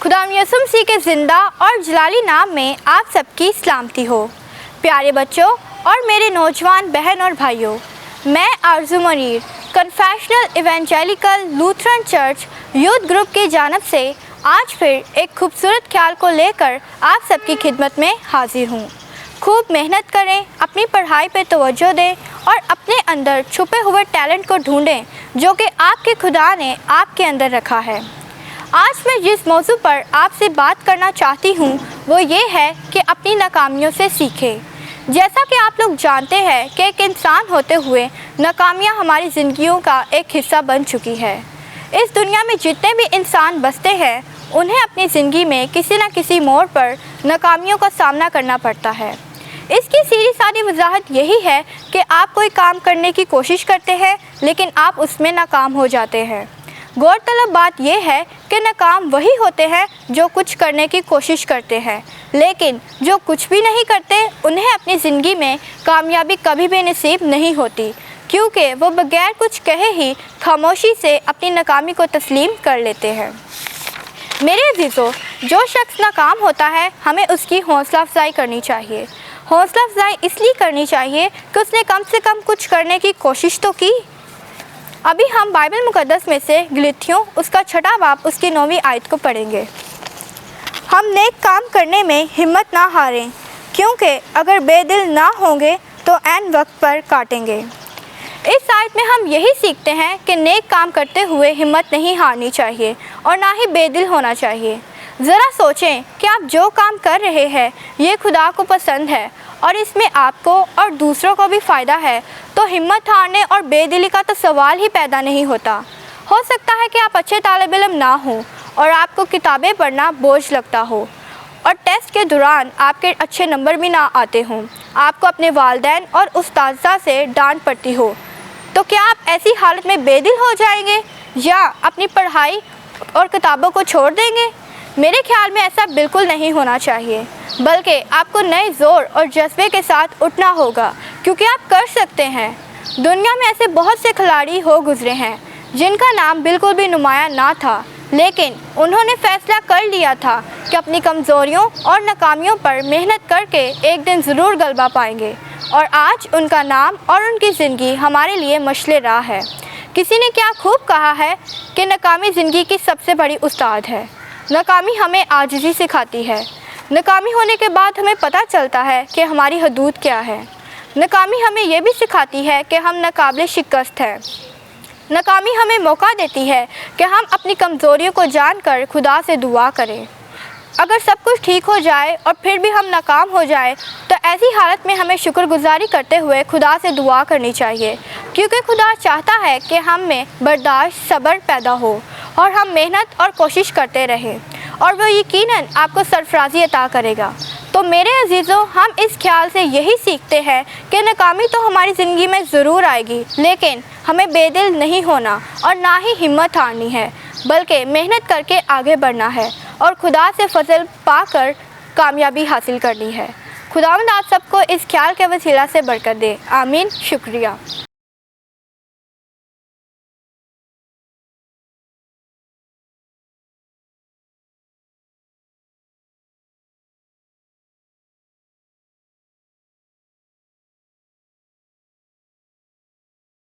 खुदा यसुम मसीह के ज़िंदा और जलाली नाम में आप सबकी सलामती हो। प्यारे बच्चों और मेरे नौजवान बहन और भाइयों, मैं Arzoo Munir confessional evangelical Lutheran church youth group की जानिब से आज फिर एक खूबसूरत ख्याल को लेकर आप सबकी खिदमत में हाजिर हूँ। खूब मेहनत करें, अपनी पढ़ाई पे तवज्जो दें और अपने अंदर छुपे हुए टैलेंट को ढूंढें जो कि आपके खुदा ने आपके अंदर रखा है। आज मैं जिस मौजू पर आपसे बात करना चाहती हूँ वो ये है कि अपनी नाकामियों से सीखें। जैसा कि आप लोग जानते हैं कि एक इंसान होते हुए नाकामियाँ हमारी ज़िंदगियों का एक हिस्सा बन चुकी है। इस दुनिया में जितने भी इंसान बसते हैं उन्हें अपनी ज़िंदगी में किसी न किसी मोड़ पर नाकामियों का सामना करना पड़ता है। इसकी सीधी सादी वजाहत यही है कि आप कोई काम करने की कोशिश करते हैं लेकिन आप उसमें नाकाम हो जाते हैं। गौरतलब बात यह है कि नाकाम वही होते हैं जो कुछ करने की कोशिश करते हैं, लेकिन जो कुछ भी नहीं करते उन्हें अपनी ज़िंदगी में कामयाबी कभी भी नसीब नहीं होती, क्योंकि वो बगैर कुछ कहे ही खामोशी से अपनी नाकामी को तस्लीम कर लेते हैं। मेरे अजीज़ों, जो शख्स नाकाम होता है हमें उसकी हौसला अफजाई करनी चाहिए। हौसला अफजाई इसलिए करनी चाहिए कि उसने कम से कम कुछ करने की कोशिश तो की। अभी हम बाइबल मुक़द्दस में से गलतियों उसका 6वां बाब उसकी 9वीं आयत को पढ़ेंगे। हम नेक काम करने में हिम्मत ना हारें, क्योंकि अगर बेदिल ना होंगे तो ऐन वक्त पर काटेंगे। इस आयत में हम यही सीखते हैं कि नेक काम करते हुए हिम्मत नहीं हारनी चाहिए और ना ही बेदिल होना चाहिए। ज़रा सोचें कि आप जो काम कर रहे हैं ये खुदा को पसंद है और इसमें आपको और दूसरों को भी फ़ायदा है, तो हिम्मत हारने और बेदिली का तो सवाल ही पैदा नहीं होता। हो सकता है कि आप अच्छे तालिब इल्म ना हो और आपको किताबें पढ़ना बोझ लगता हो और टेस्ट के दौरान आपके अच्छे नंबर भी ना आते हों, आपको अपने वालिदैन और उस्ताज़ा से डांट पड़ती हो, तो क्या आप ऐसी हालत में बेदिल हो जाएंगे या अपनी पढ़ाई और किताबों को छोड़ देंगे? मेरे ख्याल में ऐसा बिल्कुल नहीं होना चाहिए, बल्कि आपको नए ज़ोर और जज्बे के साथ उठना होगा, क्योंकि आप कर सकते हैं। दुनिया में ऐसे बहुत से खिलाड़ी हो गुजरे हैं जिनका नाम बिल्कुल भी नुमाया ना था, लेकिन उन्होंने फ़ैसला कर लिया था कि अपनी कमज़ोरियों और नाकामियों पर मेहनत करके एक दिन ज़रूर गलबा पाएंगे, और आज उनका नाम और उनकी ज़िंदगी हमारे लिए मशले राह है। किसी ने क्या खूब कहा है कि नाकामी ज़िंदगी की सबसे बड़ी उस्ताद है। नाकामी हमें आजिज़ी सिखाती है। नाकामी होने के बाद हमें पता चलता है कि हमारी हदूद क्या है। नाकामी हमें यह भी सिखाती है कि हम नाकाबिल शिकस्त हैं। नाकामी हमें मौका देती है कि हम अपनी कमज़ोरियों को जानकर खुदा से दुआ करें। अगर सब कुछ ठीक हो जाए और फिर भी हम नाकाम हो जाए तो ऐसी हालत में हमें शुक्रगुजारी करते हुए खुदा से दुआ करनी चाहिए, क्योंकि खुदा चाहता है कि हम में बर्दाश्त सब्र पैदा हो और हम मेहनत और कोशिश करते रहें, और वो यकीनन आपको सरफराजी अता करेगा। तो मेरे अजीज़ों, हम इस ख्याल से यही सीखते हैं कि नाकामी तो हमारी ज़िंदगी में ज़रूर आएगी, लेकिन हमें बेदिल नहीं होना और ना ही हिम्मत हारनी है, बल्कि मेहनत करके आगे बढ़ना है और खुदा से फजल पाकर कामयाबी हासिल करनी है। खुदावंद आप सबको इस ख्याल के वसीला से बरकत दे। आमीन। शुक्रिया।